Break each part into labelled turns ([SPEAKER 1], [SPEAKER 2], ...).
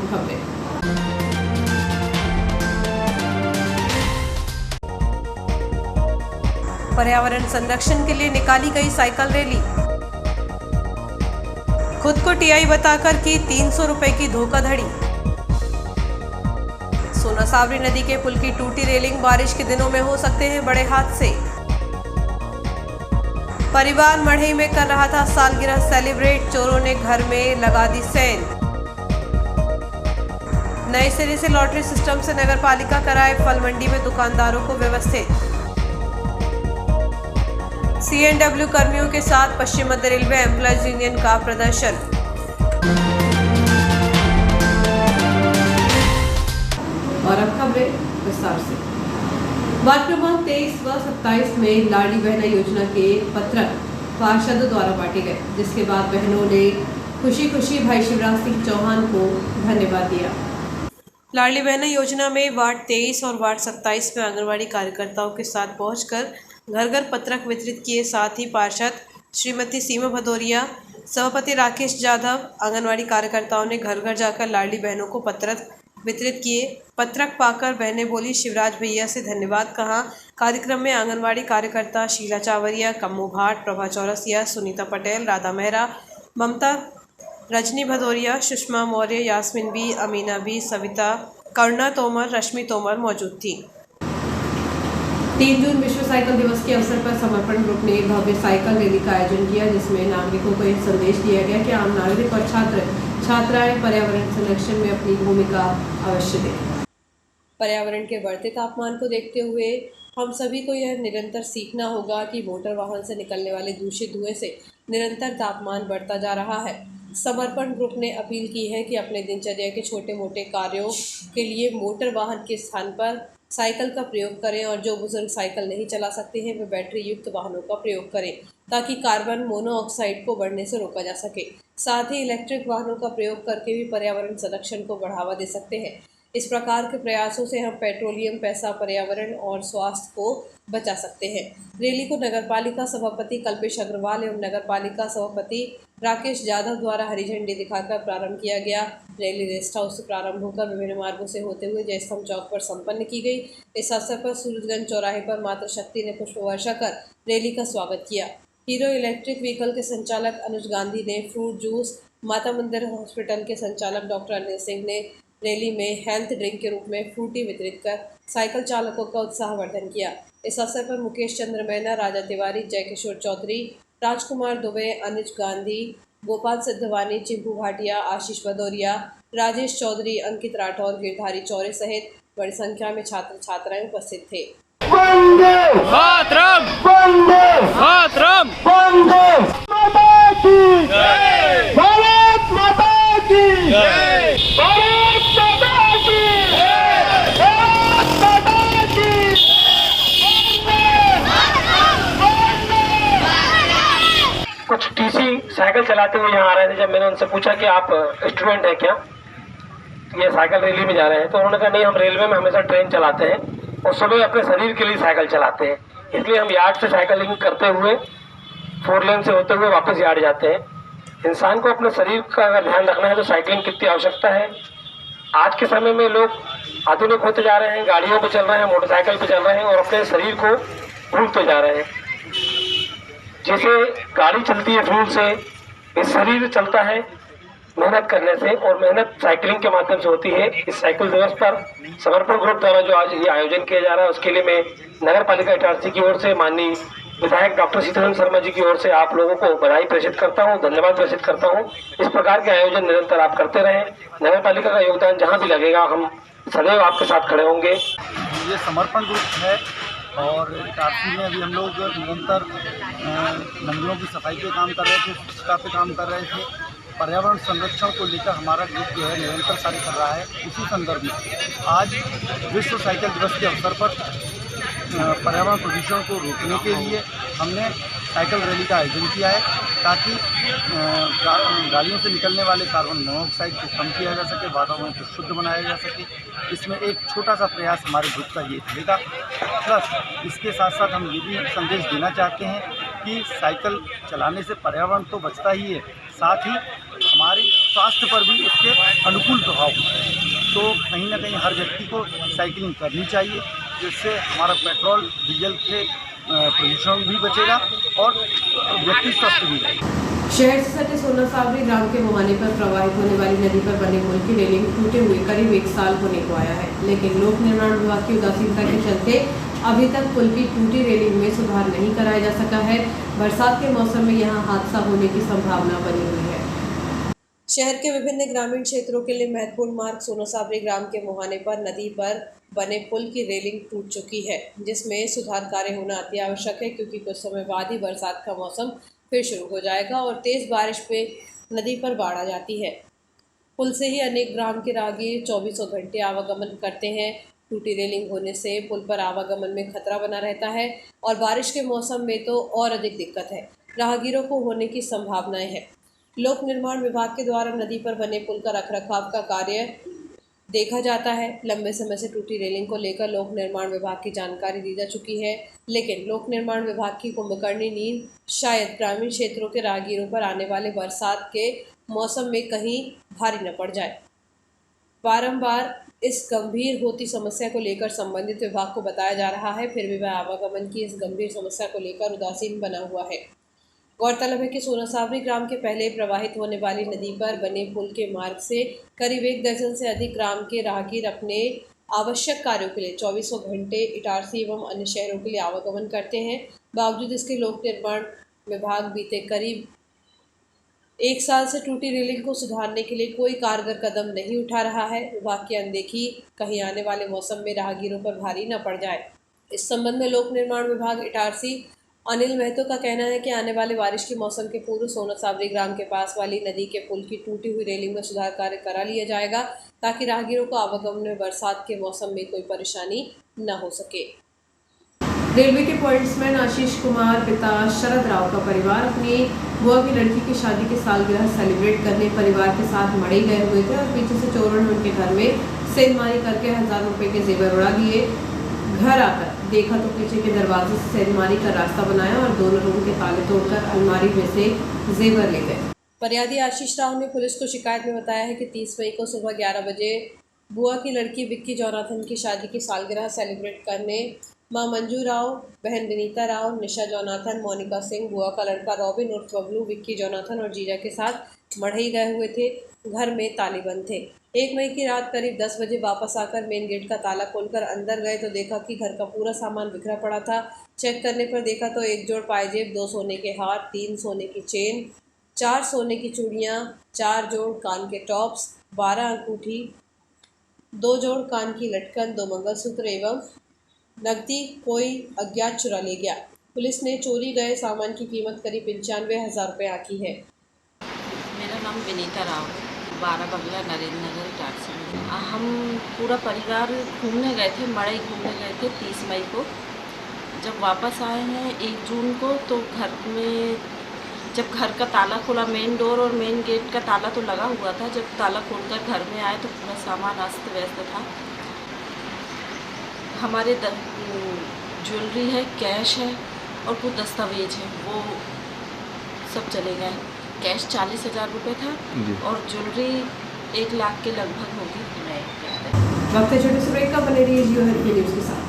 [SPEAKER 1] अहम खबरें। पर्यावरण संरक्षण के लिए निकाली गई साइकिल रैली। खुद को टीआई बताकर की 300 रुपए की धोखाधड़ी। सोनासावरी नदी के पुल की टूटी रेलिंग, बारिश के दिनों में हो सकते हैं बड़े हादसे। परिवार मढ़ई में कर रहा था सालगिरह सेलिब्रेट, चोरों ने घर में लगा दी सेंध। नए सिरे से लॉटरी सिस्टम से नगरपालिका कराए फल मंडी में दुकानदारों को व्यवस्थित। सीएनडब्ल्यू कर्मियों के साथ पश्चिम मध्य रेलवे एम्प्लॉयज यूनियन का प्रदर्शन। और अब खबरें विस्तार से। वार्ड क्रमांक 23 व 27 में लाडली बहना योजना के पत्रक पार्षदों द्वारा बांटे गए, जिसके बाद बहनों ने खुशी खुशी भाई शिवराज सिंह चौहान को धन्यवाद दिया। लाडली बहना योजना में वार्ड 23 और वार्ड 27 में आंगनबाड़ी कार्यकर्ताओं के साथ पहुंचकर घर घर पत्रक वितरित किए। साथ ही पार्षद श्रीमती सीमा भदौरिया, सभापति राकेश यादव, आंगनबाड़ी कार्यकर्ताओं ने घर घर जाकर लाडली बहनों को पत्रक वितरित किए। पत्रक पाकर बहनें बोली शिवराज भैया से धन्यवाद कहा। कार्यक्रम में आंगनबाड़ी कार्यकर्ता शीला चावरिया, कम्मू भाट, प्रभा चौरसिया, सुनीता पटेल, राधा मेहरा, ममता, रजनी भदौरिया, सुषमा मौर्य, यास्मीन बी, अमीना बी, सविता, करुणा तोमर, रश्मि तोमर मौजूद थी। 3 जून विश्व साइकिल दिवस के अवसर पर समर्पण ग्रुप ने एक भव्य साइकिल रैली का आयोजन किया, जिसमें नागरिकों को एक संदेश दिया गया कि आम नागरिक और छात्राएं पर्यावरण संरक्षण में अपनी भूमिका अवश्य दें। पर्यावरण के बढ़ते तापमान को देखते हुए हम सभी को यह निरंतर सीखना होगा कि मोटर वाहन से निकलने वाले दूषित धुएं से निरंतर तापमान बढ़ता जा रहा है। समर्पण ग्रुप ने अपील की है कि अपने दिनचर्या के छोटे मोटे कार्यों के लिए मोटर वाहन के स्थान पर साइकिल का प्रयोग करें और जो बुजुर्ग साइकिल नहीं चला सकते हैं वे बैटरी युक्त वाहनों का प्रयोग करें, ताकि कार्बन मोनोऑक्साइड को बढ़ने से रोका जा सके। साथ ही इलेक्ट्रिक वाहनों का प्रयोग करके भी पर्यावरण संरक्षण को बढ़ावा दे सकते हैं। इस प्रकार के प्रयासों से हम पेट्रोलियम, पैसा, पर्यावरण और स्वास्थ्य को बचा सकते हैं। रैली को नगरपालिका सभापति कल्पेश अग्रवाल एवं नगरपालिका सभापति राकेश यादव द्वारा हरी झंडी दिखाकर प्रारंभ किया गया। रैली रेस्ट हाउस से प्रारंभ होकर विभिन्न मार्गों से होते हुए जयस्तंभ चौक पर संपन्न की गई। इस अवसर पर सूरजगंज चौराहे पर मातृ शक्ति ने पुष्प वर्षा कर रैली का स्वागत किया। हीरो इलेक्ट्रिक व्हीकल के संचालक अनुज गांधी ने फ्रूट जूस, माता मंदिर हॉस्पिटल के संचालक डॉक्टर अनिल सिंह ने रैली में हेल्थ ड्रिंक के रूप में फ्रूटी वितरित कर साइकिल चालकों का उत्साहवर्धन किया। इस अवसर पर मुकेश चंद्र मैना, राजा तिवारी, जयकिशोर चौधरी, राजकुमार दुबे, अनुज गांधी, गोपाल सिद्धवानी, चिंपू भाटिया, आशीष भदौरिया, राजेश चौधरी, अंकित राठौर, गिरधारी चौरे सहित बड़ी संख्या में छात्र छात्राएं उपस्थित थे।
[SPEAKER 2] वंदे मातरम, वंदे मातरम, वंदे माता की जय, भारत माता की जय, भारत माता की जय, भारत माता की जय। कुछ टीसी साइकिल चलाते हुए यहाँ आ रहे थे। जब मैंने उनसे पूछा कि आप स्टूडेंट हैं क्या, ये साइकिल रैली में जा रहे हैं, तो उन्होंने कहा नहीं, हम रेलवे में हमेशा ट्रेन चलाते हैं और सुबह अपने शरीर के लिए साइकिल चलाते हैं, इसलिए हम यार्ड से साइकिलिंग करते हुए 4 लेन से होते हुए वापस यार्ड जाते हैं। इंसान को अपने शरीर का अगर ध्यान रखना है तो साइकिलिंग कितनी आवश्यकता है। आज के समय में लोग आधुनिक होते जा रहे हैं, गाड़ियों पर चल रहे हैं, मोटरसाइकिल पर चल रहे हैं और अपने शरीर को भूलते जा रहे हैं। जैसे गाड़ी चलती है फ्यूल से, इस शरीर चलता है मेहनत करने से, और मेहनत साइकिलिंग के माध्यम से होती है। इस साइकिल दिवस पर समर्पण ग्रुप द्वारा जो आज ये आयोजन किया जा रहा है, उसके लिए मैं नगर पालिका इटारसी की ओर से माननीय विधायक डॉक्टर सीताराम शर्मा जी की ओर से आप लोगों को बधाई प्रेषित करता हूँ, धन्यवाद प्रेषित करता हूँ। इस प्रकार के आयोजन निरंतर आप करते रहें। नगर पालिका का योगदान जहाँ भी लगेगा हम सदैव आपके साथ खड़े होंगे।
[SPEAKER 3] ये समर्पण ग्रुप है और इटारसी में अभी हम लोग निरंतर मंदिरों की सफाई पे काम कर रहे थे, स्वच्छता पे काम कर रहे थे। पर्यावरण संरक्षण को लेकर हमारा ग्रुप जो है निरंतर कार्य कर रहा है। इसी संदर्भ में आज विश्व साइकिल दिवस के अवसर पर पर्यावरण प्रदूषण को रोकने के लिए हमने साइकिल रैली का आयोजन किया है, ताकि गाड़ियों से निकलने वाले कार्बन मोनोऑक्साइड को कम किया जा सके, वातावरण को शुद्ध बनाया जा सके। इसमें एक छोटा सा प्रयास हमारे ग्रुप का ये रहेगा। प्लस इसके साथ साथ हम ये भी संदेश देना चाहते हैं कि साइकिल चलाने से पर्यावरण तो बचता ही है, साथ ही हमारे स्वास्थ्य पर भी इसके अनुकूल प्रभाव होते हैं। तो कहीं ना कहीं हर व्यक्ति को साइकिलिंग करनी चाहिए, जिससे हमारा पेट्रोल डीजल के प्रदूषण भी बचेगा और व्यक्ति स्वस्थ भी रहेगा।
[SPEAKER 1] शहर से सटे सोना सावरी ग्राम के मुहाने पर प्रवाहित होने वाली नदी पर बने पुल की रेलिंग टूटे हुए करीब 1 साल होने को आया है, लेकिन लोक निर्माण विभाग की उदासीनता के चलते अभी तक पुल की टूटी रेलिंग में सुधार नहीं कराया जा सका है। बरसात के मौसम में यहां हादसा होने की संभावना बनी हुई है। शहर के विभिन्न ग्रामीण क्षेत्रों के लिए महत्वपूर्ण मार्ग सोना सावरी ग्राम के मुहाने पर नदी पर बने पुल की रेलिंग टूट चुकी है, जिसमें सुधार कार्य होना अति आवश्यक है, क्योंकि कुछ समय बाद ही बरसात का मौसम फिर शुरू हो जाएगा और तेज बारिश पे नदी पर बाढ़ आ जाती है। पुल से ही अनेक ग्राम के राहगीर 24 घंटे आवागमन करते हैं। टूटी रेलिंग होने से पुल पर आवागमन में खतरा बना रहता है और बारिश के मौसम में तो और अधिक दिक्कत है, राहगीरों को होने की संभावनाएं हैं। लोक निर्माण विभाग के द्वारा नदी पर बने पुल का रखरखाव का कार्य देखा जाता है। लंबे समय से टूटी रेलिंग को लेकर लोक निर्माण विभाग की जानकारी दी जा चुकी है, लेकिन लोक निर्माण विभाग की कुंभकर्णी नींद शायद ग्रामीण क्षेत्रों के राहगीरों पर आने वाले बरसात के मौसम में कहीं भारी न पड़ जाए। बारंबार इस गंभीर होती समस्या को लेकर संबंधित विभाग को बताया जा रहा है, फिर भी वह आवागमन की इस गंभीर समस्या को लेकर उदासीन बना हुआ है। गौरतलब है कि सोना सावरी ग्राम के पहले प्रवाहित होने वाली नदी पर बने पुल के मार्ग से करीब 1 दर्जन से अधिक ग्राम के राहगीर अपने आवश्यक कार्यों के लिए 24 घंटे इटारसी एवं अन्य शहरों के लिए आवागमन करते हैं। बावजूद इसके लोक निर्माण विभाग बीते करीब 1 साल से टूटी रेलिंग को सुधारने के लिए कोई कारगर कदम नहीं उठा रहा है। विभाग की अनदेखी कहीं आने वाले मौसम में राहगीरों पर भारी न पड़ जाए। इस संबंध में लोक निर्माण विभाग इटारसी अनिल महतो का कहना है कि आने वाले बारिश के मौसम के पूर्व सोना सावरी ग्राम के पास वाली नदी के पुल की टूटी हुई रेलिंग में सुधार कार्य करा लिया जाएगा, ताकि राहगीरों को आवागमन में बरसात के मौसम में कोई परेशानी न हो सके। रेलवे के पॉइंट्समैन आशीष कुमार पिता शरद राव का परिवार अपनी बुआ की लड़की की शादी की सालगिरह सेलिब्रेट करने परिवार के साथ मड़ई गए हुए थे और पीछे से चोरों ने उनके घर में सेंधमारी करके 1000 रुपए के जेवर उड़ा दिए। घर आकर देखा तो पीछे के दरवाजे से सेंधमारी का रास्ता बनाया और दोनों रूम के ताले तोड़कर अलमारी में से जेवर ले गए। फरियादी आशीष राव ने पुलिस को शिकायत में बताया है कि 30 मई को सुबह 11 बजे बुआ की लड़की विक्की जॉनाथन की शादी की सालगिरह सेलिब्रेट करने मां मंजू राव, बहन विनीता राव, निशा जॉनाथन, मोनिका सिंह, बुआ का लड़का रॉबिन उर्फ बबलू, विक्की जॉनाथन और जीजा के साथ मढ़ई गए हुए थे। घर में ताले बंद थे। 1 मई की रात करीब 10 बजे वापस आकर मेन गेट का ताला खोलकर अंदर गए तो देखा कि घर का पूरा सामान बिखरा पड़ा था। चेक करने पर देखा तो 1 जोड़ पायजेब, 2 सोने के हार, 3 सोने की चेन, 4 सोने की चूड़ियाँ, 4 जोड़ कान के टॉप्स, 12 अंगूठी, 2 जोड़ कान की लटकन, 2 मंगलसूत्र एवं नकदी कोई अज्ञात चुरा ले गया। पुलिस ने चोरी गए सामान की कीमत करीब 95,000 रुपये आंकी है।
[SPEAKER 4] मेरा नाम विनीता राव, 12 बंगला नरेंद्र नगर इटारसी में। हम पूरा परिवार घूमने गए थे, मड़ई घूमने गए थे 30 मई को। जब वापस आए हैं 1 जून को तो घर में जब घर का ताला खोला, मेन डोर और मेन गेट का ताला तो लगा हुआ था। जब ताला खोलकर घर में आए तो पूरा सामान अस्त व्यस्त था। हमारे ज्वेलरी है, कैश है और कुछ दस्तावेज है, वो सब चले गए। कैश 40,000 रुपये था और ज्वेलरी 1 लाख के लगभग होगी।
[SPEAKER 1] वक्त है छोटे से ब्रेक का, बने रहिए जियो हर न्यूज़ के साथ।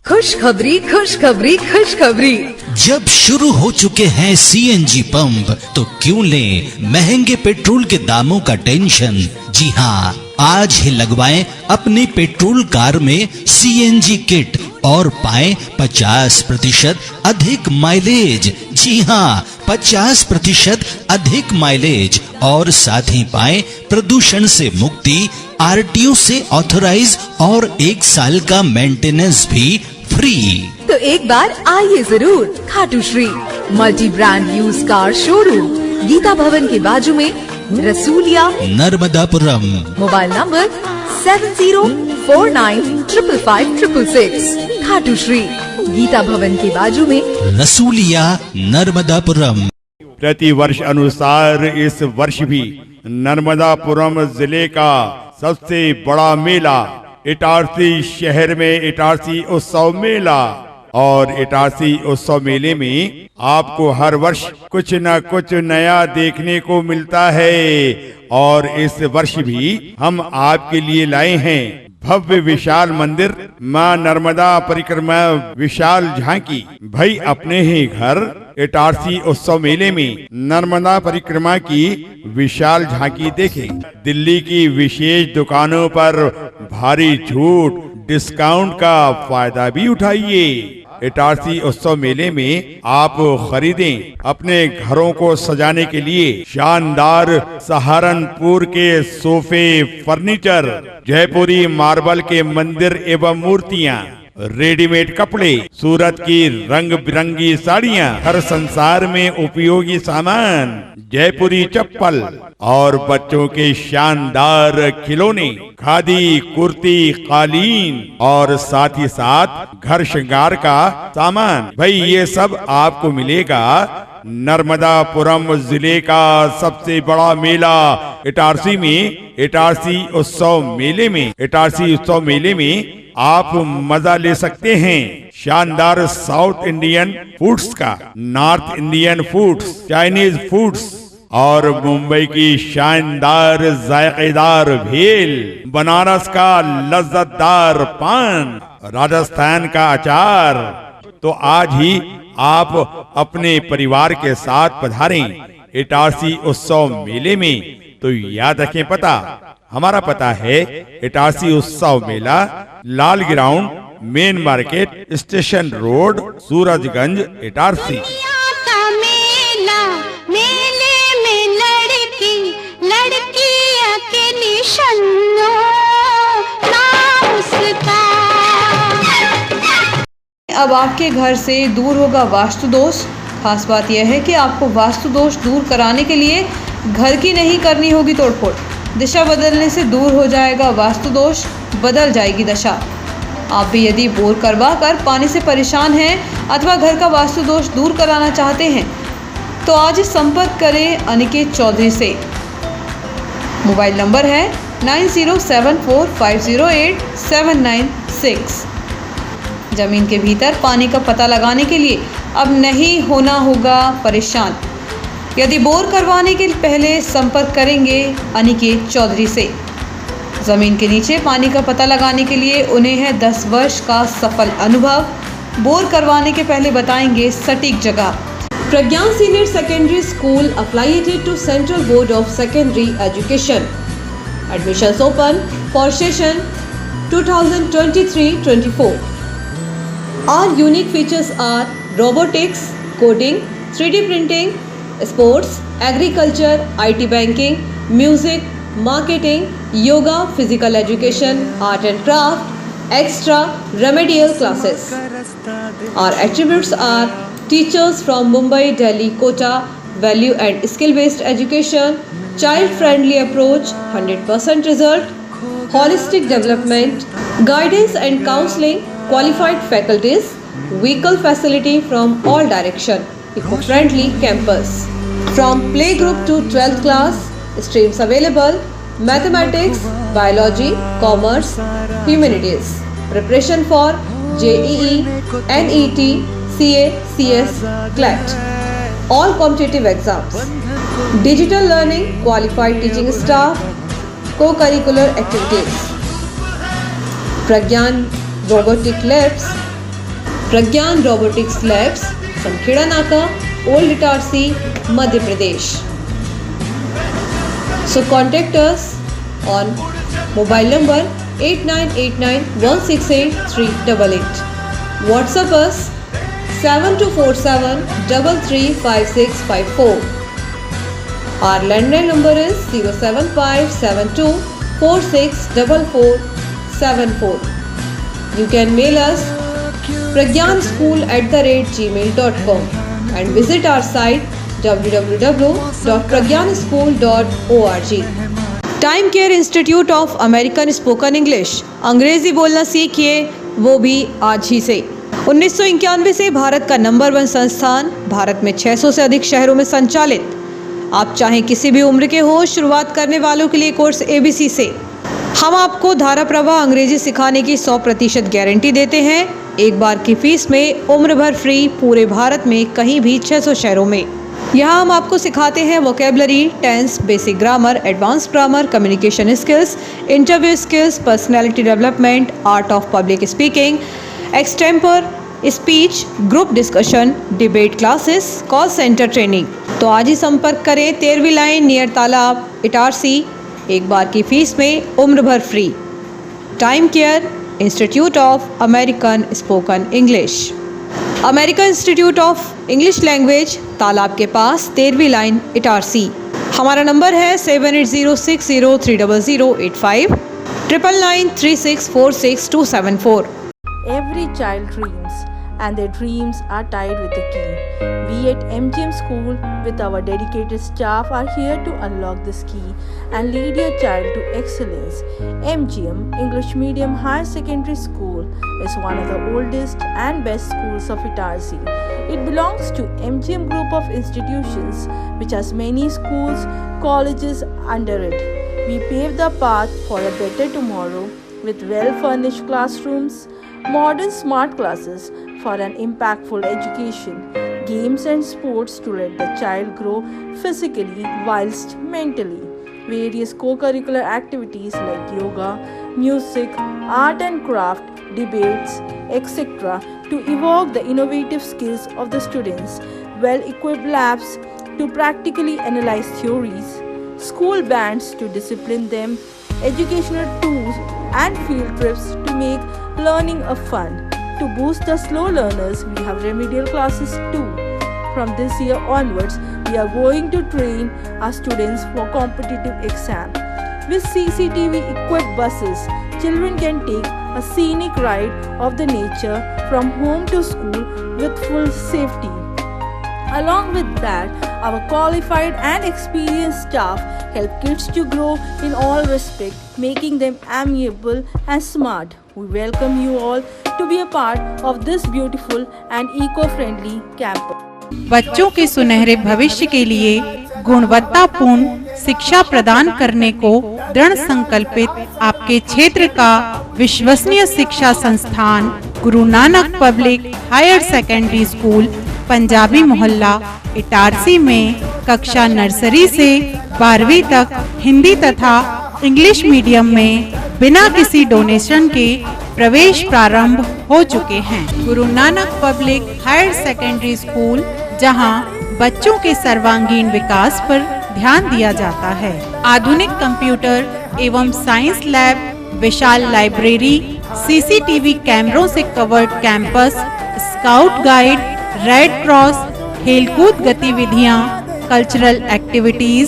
[SPEAKER 5] खुशखबरी खुशखबरी खुशखबरी।
[SPEAKER 6] जब शुरू हो चुके हैं सीएनजी पंप तो क्यों लें महंगे पेट्रोल के दामों का टेंशन। जी हाँ, आज ही लगवाएं अपनी पेट्रोल कार में सीएनजी किट और पाएं 50% अधिक माइलेज। जी हाँ, 50% अधिक माइलेज और साथ ही पाएं प्रदूषण से मुक्ति, आरटीओ से ऑथराइज और 1 साल का मेंटेनेंस भी फ्री।
[SPEAKER 5] तो एक बार आइए जरूर Khatu Shri multi brand use car showroom, Geeta Bhavan के बाजू में, रसूलिया,
[SPEAKER 6] नर्मदापुरम।
[SPEAKER 5] Mobile number 7049555666। खाटू श्री गीता भवन के बाजू में,
[SPEAKER 6] रसूलिया, नर्मदापुरम।
[SPEAKER 7] प्रति वर्ष अनुसार इस वर्ष भी नर्मदापुरम जिले का सबसे बड़ा मेला इटारसी शहर में इटारसी उत्सव मेला। और इटारसी उत्सव मेले में आपको हर वर्ष कुछ न कुछ नया देखने को मिलता है और इस वर्ष भी हम आपके लिए लाए हैं भव्य विशाल मंदिर, मां नर्मदा परिक्रमा विशाल झांकी। भाई अपने ही घर इटारसी उत्सव मेले में नर्मदा परिक्रमा की विशाल झांकी देखें। दिल्ली की विशेष दुकानों पर भारी छूट डिस्काउंट का फायदा भी उठाइए। इटारसी उत्सव मेले में आप खरीदें अपने घरों को सजाने के लिए शानदार सहारनपुर के सोफे, फर्नीचर, जयपुरी मार्बल के मंदिर एवं मूर्तियां, रेडीमेड कपड़े, सूरत की रंग बिरंगी साड़ियां, हर संसार में उपयोगी सामान, जयपुरी चप्पल और बच्चों के शानदार खिलौने, खादी, कुर्ती, कालीन और साथ ही साथ घर श्रृंगार का सामान। भाई ये सब आपको मिलेगा नर्मदापुरम जिले का सबसे बड़ा मेला इटारसी में। इटारसी उत्सव मेले में आप मजा ले सकते हैं शानदार साउथ इंडियन फूड्स का, north Indian foods, Chinese foods और मुंबई की शानदार जायकेदार भेल, बनारस का लज्जतदार पान, राजस्थान का अचार। तो आज ही आप अपने परिवार के साथ पधारें इटारसी उत्सव मेले में। तो याद रखें पता, हमारा पता है इटारसी उत्सव मेला, लाल ground, main market, station road, Surajganj, Itarsi.
[SPEAKER 1] अब आपके घर से दूर होगा वास्तु दोष। खास बात यह है कि आपको वास्तु दोष दूर कराने के लिए घर की नहीं करनी होगी तोड़फोड़। दिशा बदलने से दूर हो जाएगा वास्तु दोष, बदल जाएगी दशा। आप भी यदि बोर करवा कर पानी से परेशान हैं अथवा घर का वास्तु दोष दूर कराना चाहते हैं तो आज संपर्क करें अनिकेत चौधरी से। मोबाइल नंबर है 9074508796। जमीन के भीतर पानी का पता लगाने के लिए अब नहीं होना होगा परेशान। यदि बोर करवाने के पहले संपर्क करेंगे अनिकेत चौधरी से। जमीन के नीचे पानी का पता लगाने के लिए उन्हें है 10 वर्ष का सफल अनुभव। बोर करवाने के पहले बताएंगे सटीक जगह। Pragyan senior secondary school affiliated to Central Board of Secondary Education. Admissions open for session 2023-24. Our unique features are robotics, coding, 3D printing, sports, agriculture, IT banking, music, marketing, yoga, physical education, art and craft, extra remedial classes. Our attributes are teachers from Mumbai, Delhi, Kota, value and skill-based education, child-friendly approach, 100% result, holistic development, guidance and counseling, qualified faculties, vehicle facility from all direction, eco-friendly campus. From playgroup to 12th class, streams available: mathematics, biology, commerce, humanities. Preparation for JEE, NET, CA, CS, CLET. All competitive exams. Digital learning, qualified teaching staff, co-curricular activities. Pragyan Robotics Labs, Samkheda Naka, Old Itarsi, Madhya Pradesh. So contact us on mobile number 8989168388. WhatsApp us 7247335654. Our landline number is 07572464474. You can mail us pragyanschool@gmail.com and visit our site www.pragyanschool.org. Time care institute of American spoken English. अंग्रेजी बोलना सीखिए, वो भी आज ही से। 1991 से भारत का number 1 संस्थान, भारत में 600 से अधिक शहरों में संचालित। आप चाहे किसी भी उम्र के हो, शुरुआत करने वालों के लिए कोर्स ABC से हम आपको धारा प्रवाह अंग्रेजी सिखाने की 100% गारंटी देते हैं। एक बार की फीस में उम्र भर फ्री, पूरे भारत में कहीं भी 600 शहरों में। यहाँ हम आपको सिखाते हैं vocabulary, tense, basic grammar, advance grammar, communication skills, interview skills, personality development, art of public speaking, extempore speech, group discussion, debate classes, call centre training. तो आज ही संपर्क करें 13वीं लाइन नियर तालाब, इटारसी। एक बार की फीस में उम्र भर free. Time care institute of American spoken English, American institute of English language, तालाब के पास, 13वीं लाइन, इटारसी। हमारा नंबर है 786030030085, 9993646274।
[SPEAKER 4] Every child dreams, and their dreams are tied with a key. We at MGM School, with our dedicated staff, are here to unlock this key and lead your child to excellence. MGM English Medium Higher Secondary School is one of the oldest and best schools of Itarsi. It belongs to MGM Group of institutions, which has many schools, colleges under it. We pave the path for a better tomorrow with well-furnished classrooms, modern smart classes for an impactful education, games and sports to let the child grow physically whilst mentally, various co-curricular activities like yoga, music, art and craft, debates, etc. to evoke the innovative skills of the students, well-equipped labs to practically analyze theories, school bands to discipline them, educational tours and field trips to make learning a fun. To boost the slow learners, we have remedial classes too. From this year onwards, we are going to train our students for competitive exam. With CCTV equipped buses, children can take a scenic ride of the nature from home to school with full safety. Along with that, our qualified and experienced staff help kids to grow in all respect, making them amiable and smart. We welcome you all to be a part of this beautiful and eco-friendly campus.
[SPEAKER 8] बच्चों के सुनहरे भविष्य के लिए गुणवत्तापूर्ण शिक्षा प्रदान करने को दृढ़ संकल्पित आपके क्षेत्र का विश्वसनीय शिक्षा संस्थान Guru Nanak public higher secondary school Punjabi Mohalla Itarsi में कक्षा नर्सरी से 12वीं तक हिंदी तथा इंग्लिश मीडियम में बिना किसी डोनेशन के प्रवेश प्रारंभ हो चुके हैं। Guru Nanak public higher secondary school, जहां बच्चों के सर्वांगीण विकास पर ध्यान दिया जाता है। आधुनिक कंप्यूटर एवं साइंस लैब, विशाल लाइब्रेरी, सीसीटीवी कैमरों से covered campus, scout guide, red cross, खेलकूद गतिविधियां, कल्चरल एक्टिविटीज,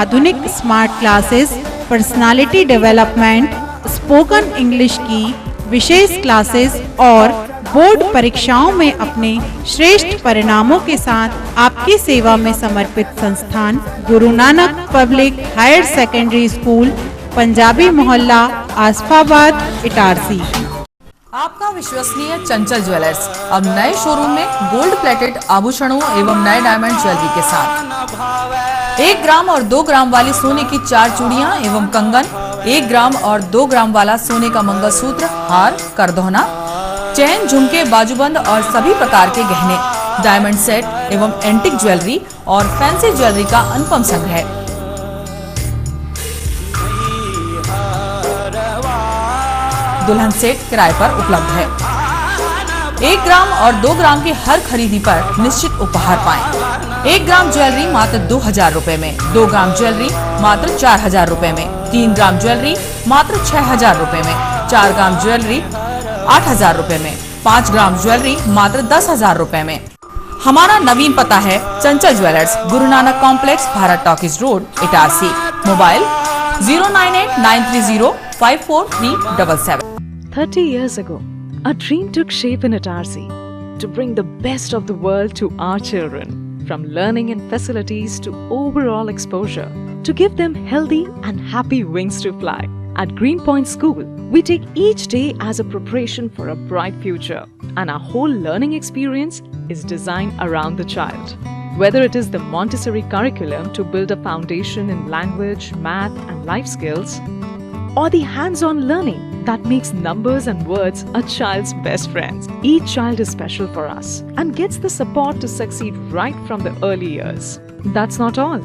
[SPEAKER 8] आधुनिक smart classes, personality development, spoken English की विशेष क्लासेस और बोर्ड परीक्षाओं में अपने श्रेष्ठ परिणामों के साथ आपकी सेवा में समर्पित संस्थान Guru Nanak public higher secondary school Punjabi Mohalla Asafabad Itarsi.
[SPEAKER 9] आपका विश्वसनीय चंचल ज्वेलर्स अब नए शोरूम में गोल्ड प्लेटेड आभूषणों एवं नए डायमंड ज्वेलरी के साथ 1 ग्राम और 2 ग्राम वाली सोने की 4 चूड़ियां एवं कंगन, 1 ग्राम और 2 ग्राम वाला सोने का मंगलसूत्र, हार, करदोहना, चैन, झुमके, बाजूबंद और सभी प्रकार के गहने, डायमंड सेट एवं एंटिक ज्वेलरी और फैंसी ज्वेलरी का अनुपम संग्रह। दुल्हन सेट किराए पर उपलब्ध है। 1 ग्राम और 2 ग्राम की हर खरीदी पर निश्चित उपहार पाएं। 1 ग्राम ज्वेलरी मात्र 2000 रुपए में, 2 ग्राम ज्वेलरी मात्र 4000 रुपए में, 3 ग्राम ज्वेलरी मात्र 6000 रुपए में, 4 ग्राम ज्वेलरी 8000 रुपए में, 5 ग्राम ज्वेलरी मात्र 10000 रुपए में। हमारा नवीन पता है चंचल jewellers, Guru Nanak complex, Bharat talkies road, Itarsi. Mobile 09893054377।
[SPEAKER 10] 30 years ago, a dream took shape in Itarsi to bring the best of the world to our children, from learning and facilities to overall exposure, to give them healthy and happy wings to fly. At Greenpoint School, we take each day as a preparation for a bright future, and our whole learning experience is designed around the child. Whether it is the Montessori curriculum to build a foundation in language, math, and life skills, or the hands-on learning that makes numbers and words a child's best friends. Each child is special for us and gets the support to succeed right from the early years. That's not all.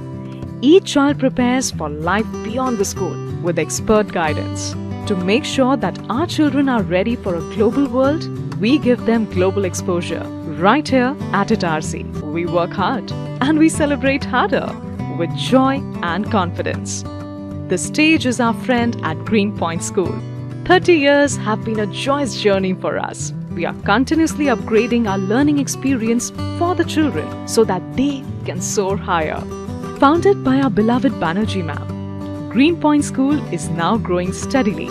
[SPEAKER 10] Each child prepares for life beyond the school with expert guidance. To make sure that our children are ready for a global world, we give them global exposure. Right here at ITARSI, we work hard and we celebrate harder with joy and confidence. The stage is our friend at Greenpoint School. 30 years have been a joyous journey for us. We are continuously upgrading our learning experience for the children so that they can soar higher. Founded by our beloved Banerjee ma'am, Greenpoint School is now growing steadily.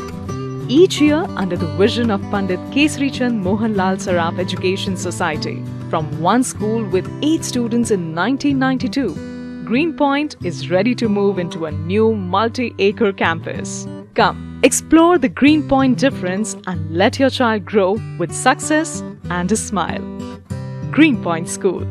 [SPEAKER 10] Each year under the vision of Pandit Kesari Chand Mohanlal Saraf Education Society. From one school with 8 students in 1992, Greenpoint is ready to move into a new multi-acre campus. Come, explore the Greenpoint difference and let your child grow with success and a smile. Greenpoint School.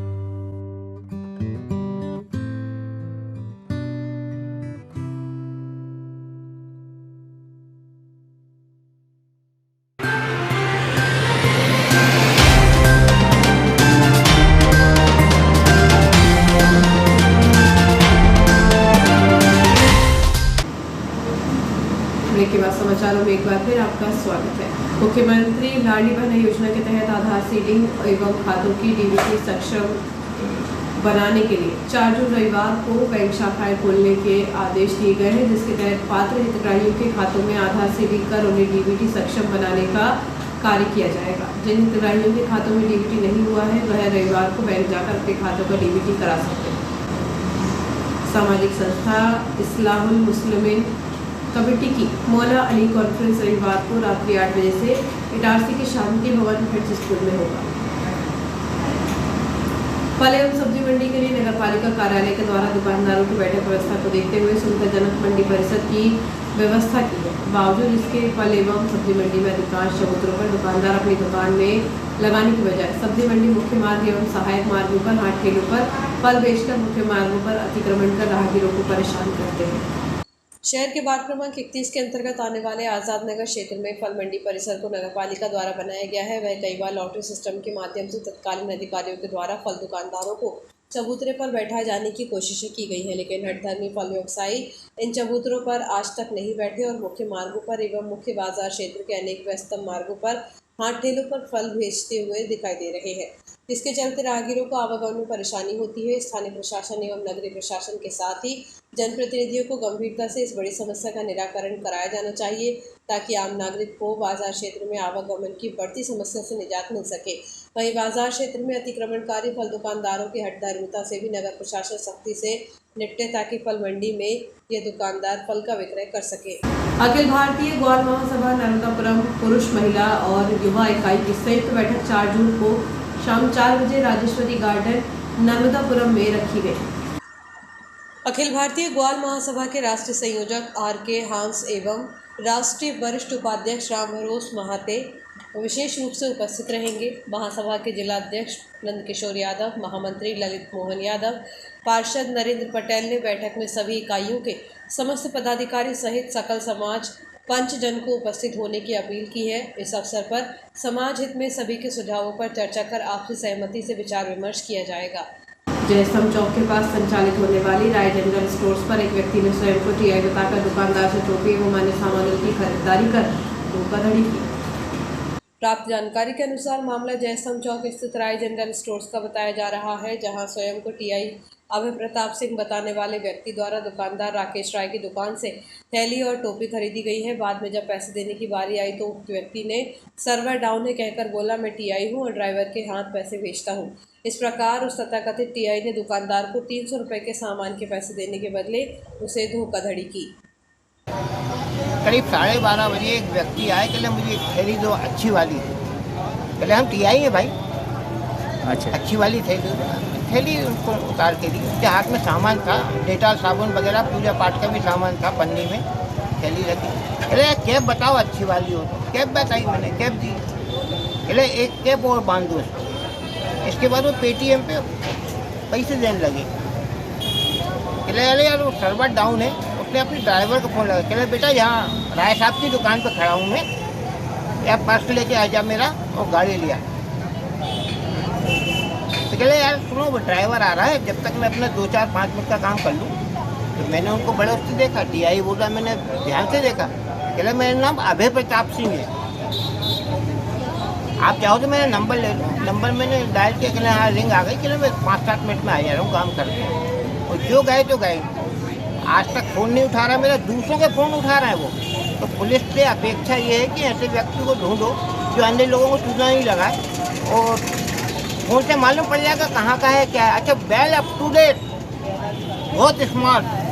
[SPEAKER 1] Break के बाद समाचारों में एक बार फिर आपका स्वागत है। मुख्यमंत्री लाडली बहन योजना के तहत आधार सीडिंग एवं खातों की डीबीटी सक्षम बनाने के लिए 4 जून रविवार को बैंक शाखाएं खोलने के आदेश दिए गए हैं, जिसके तहत पात्र हितग्राहियों के खातों में आधार सीडिंग कर उन्हें डीबीटी सक्षम बनाने का कार्य किया जाएगा। जिन हितग्राहियों के खातों में डीबीटी नहीं हुआ है वह रविवार को बैंक जाकर अपने खातों का डीबीटी करा सकते हैं। सामाजिक संस्था इस्लाहुल मुस्लिमीन कमेटी की मौला अली कॉन्फ्रेंस रविवार को रात्रि 8 बजे से इटारसी के शांति भवन हेड स्कूल में होगा। फल एवं सब्जी मंडी के लिए नगर पालिका कार्यालय के द्वारा दुकानदारों की बैठक व्यवस्था को देखते हुए सुविधाजनक मंडी परिसर की व्यवस्था की है। बावजूद इसके फल एवं सब्जी मंडी में अधिकांश चबूतरों पर दुकानदार अपनी दुकान में लगाने की बजाय सब्जी मंडी मुख्य मार्ग एवं सहायक मार्गों पर हाट ठेलों पर फल बेचकर मुख्य मार्गों पर अतिक्रमण कर राहगीरों को परेशान करते हैं। शहर के वार्ड क्रमांक 31 के अंतर्गत आने वाले आज़ाद नगर क्षेत्र में फल मंडी परिसर को नगर पालिका द्वारा बनाया गया है। वह कई बार लॉटरी सिस्टम के माध्यम से तत्कालीन अधिकारियों के द्वारा फल दुकानदारों को चबूतरे पर बैठाए जाने की कोशिशें की गई हैं, लेकिन हठधर्मी फल व्यवसायी इन चबूतरों पर आज तक नहीं बैठे और मुख्य मार्गों पर एवं मुख्य बाजार क्षेत्र के अनेक व्यस्तम मार्गों पर हाट ठेलों पर फल बेचते हुए दिखाई दे रहे हैं, जिसके चलते राहगीरों को आवागमन में परेशानी होती है। स्थानीय प्रशासन एवं नगरीय प्रशासन के साथ ही जनप्रतिनिधियों को गंभीरता से इस बड़ी समस्या का निराकरण कराया जाना चाहिए, ताकि आम नागरिक को बाजार क्षेत्र में आवागमन की बढ़ती समस्या से निजात मिल सके। वहीं बाजार क्षेत्र में अतिक्रमणकारी फल दुकानदारों की हठधर्मिता से भी नगर प्रशासन सख्ती से निपटे, ताकि फल मंडी में ये दुकानदार फल का विक्रय कर सके। अखिल भारतीय ग्वाल महासभा नर्मदापुरम पुरुष महिला और युवा इकाई की संयुक्त बैठक 4 जून को शाम 4 बजे राजेश्वरी गार्डन नर्मदापुरम में रखी गई। अखिल भारतीय ग्वाल महासभा के राष्ट्रीय संयोजक R.K. हांस एवं राष्ट्रीय वरिष्ठ उपाध्यक्ष राम भरोस महाते विशेष रूप से उपस्थित रहेंगे। महासभा के जिला अध्यक्ष नंद किशोर यादव, महामंत्री ललित मोहन यादव, पार्षद नरेंद्र पटेल ने बैठक में सभी इकाइयों के समस्त पदाधिकारी सहित सकल समाज पंचजन को उपस्थित होने की अपील की है। इस अवसर पर समाज हित में सभी के सुझावों पर चर्चा कर आपसी सहमति से विचार विमर्श किया जाएगा। जयस्तंभ चौक के पास संचालित होने वाली राय जनरल स्टोर्स पर एक व्यक्ति ने स्वयं को टीआई बताकर दुकानदार से टोपी एवं अन्य सामानों की खरीदारी कर धोखाधड़ी की। प्राप्त जानकारी के अनुसार मामला जयस्तंभ चौक स्थित राय जनरल स्टोर्स का बताया जा रहा है, जहां स्वयं को टीआई अभय प्रताप सिंह बताने वाले व्यक्ति द्वारा दुकानदार राकेश राय की दुकान से थैली और टोपी खरीदी गई है। बाद में जब पैसे देने की बारी आई तो उक्त व्यक्ति ने सर्वर डाउन है कहकर बोला, मैं टीआई हूं और ड्राइवर के हाथ पैसे भेजता हूं। इस प्रकार उस तथाकथित टीआई ने दुकानदार को 300 रुपये के सामान के पैसे देने के बदले उसे धोखाधड़ी की।
[SPEAKER 11] करीब 12:30 बजे एक व्यक्ति आए, कहले मुझे एक थैली दो अच्छी वाली। कहले हम टीआई हैं भाई, अच्छा अच्छी वाली थैली उनको उतार के दी। उसके हाथ में सामान था, डेटॉल साबुन वगैरह पूजा पाठ का भी सामान था, पन्नी में थैली रखी। कहले कैप बताओ अच्छी वाली हो तो। कैप बताई, मैंने कैप दी। कहले एक कैप और बांध दो उसको। इसके बाद वो पेटीएम पे पैसे देने लगे। कहले अरे यार वो सर्वर डाउन है। उसने अपने ड्राइवर को फ़ोन लगा, कहले बेटा यहाँ राय साहब की दुकान पे खड़ा हूँ मैं, या पर्स लेके आ जा मेरा, और गाड़ी लिया। तो कहले यार सुनो, वो ड्राइवर आ रहा है, जब तक मैं अपना 2-4-5 मिनट का काम कर लूँ। तो मैंने उनको बड़े उससे देखा, DI बोला, मैंने ध्यान से देखा। कहले मेरा नाम अभय प्रताप सिंह है, आप चाहो तो मेरा नंबर ले लो। नंबर मैंने डायल किया, कहले हाँ रिंग आ गई, कहले मैं 5-7 मिनट में आ जा रहा हूँ काम करके। और जो गए तो गए, आज तक फ़ोन नहीं उठा रहा मेरा, दूसरों के फ़ोन उठा रहा है वो। तो पुलिस से अपेक्षा ये है कि ऐसे व्यक्ति को ढूंढो जो अन्य लोगों को चूना नहीं लगाए, और फ़ोन से मालूम पड़ जाएगा कहाँ का है, क्या है। अच्छा, वेल अप टू डेट, बहुत स्मार्ट।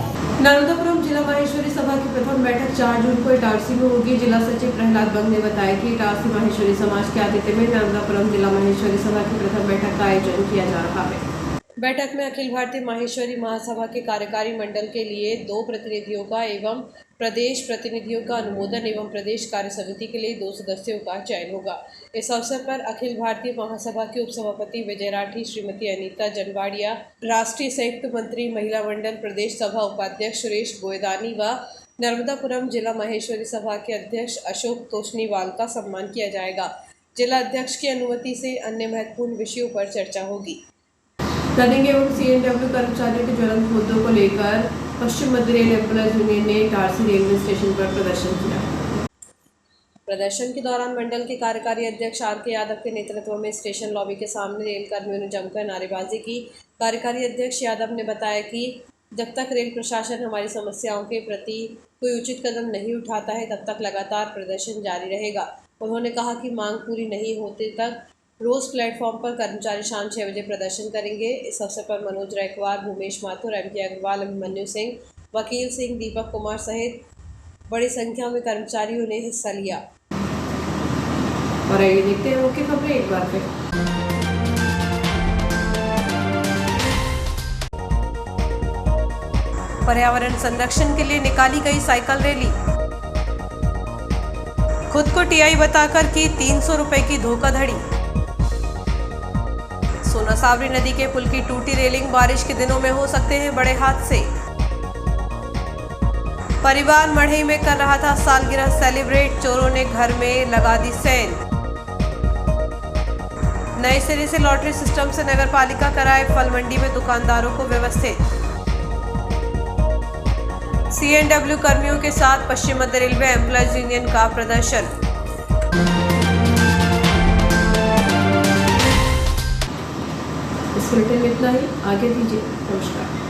[SPEAKER 1] नर्मदापुरम जिला माहेश्वरी सभा की प्रथम बैठक 4 जून को इटारसी में होगी। जिला सचिव प्रहलाद बंग ने बताया कि इटारसी माहेश्वरी समाज के आतिथ्य में नर्मदापुरम जिला माहेश्वरी सभा की प्रथम बैठक का आयोजन किया जा रहा है। बैठक में अखिल भारतीय माहेश्वरी महासभा के कार्यकारी मंडल के लिए 2 प्रतिनिधियों का एवं प्रदेश प्रतिनिधियों का अनुमोदन एवं प्रदेश कार्य समिति के लिए 2 सदस्यों का चयन होगा। इस अवसर पर अखिल भारतीय महासभा के उपसभापति विजय राठी, श्रीमती अनीता जनवाड़िया, राष्ट्रीय संयुक्त मंत्री महिला मंडल प्रदेश सभा उपाध्यक्ष सुरेश गोयदानी व नर्मदापुरम जिला माहेश्वरी सभा के अध्यक्ष अशोक तोशनीवाल का सम्मान किया जाएगा। जिला अध्यक्ष की अनुमति से अन्य महत्वपूर्ण विषयों पर चर्चा होगी। रनिंग एवं CNW कर्मचारियों के ज्वलंत मुद्दों को लेकर पश्चिम मध्य रेल एम्प्लॉयज यूनियन ने इटारसी रेलवे स्टेशन पर प्रदर्शन किया। प्रदर्शन के दौरान मंडल के कार्यकारी अध्यक्ष RK यादव के नेतृत्व में स्टेशन लॉबी के सामने रेल कर्मियों ने जमकर नारेबाजी की। कार्यकारी अध्यक्ष यादव ने बताया कि जब तक रेल प्रशासन हमारी समस्याओं के प्रति कोई उचित कदम नहीं उठाता है, तब तक लगातार प्रदर्शन जारी रहेगा। उन्होंने कहा कि मांग पूरी नहीं होते तक रोज प्लेटफॉर्म पर कर्मचारी शाम 6 बजे प्रदर्शन करेंगे। इस अवसर पर मनोज रैकवार, भूमेश माथुर, MP अग्रवाल, अभिमन्यु सिंह, वकील सिंह, दीपक कुमार सहित बड़ी संख्या में कर्मचारियों ने हिस्सा लिया। और आइए देखते हैं मुख्य खबरें एक बार फिर। पर्यावरण संरक्षण के लिए निकाली गई साइकिल रैली। खुद को TI बताकर की 300 रुपए की धोखाधड़ी। सोना सावरी नदी के पुल की टूटी रेलिंग, बारिश के दिनों में हो सकते हैं बड़े हादसे। परिवार मढ़ई में कर रहा था सालगिरह सेलिब्रेट, चोरों ने घर में लगा दी सेंध। नए सिरे से लॉटरी सिस्टम से नगरपालिका कराए फल मंडी में दुकानदारों को व्यवस्थित। CNW कर्मियों के साथ पश्चिम मध्य रेलवे एम्प्लॉयज यूनियन का प्रदर्शन। इस बुलेटिन में इतना ही, आगे दीजिए, नमस्कार।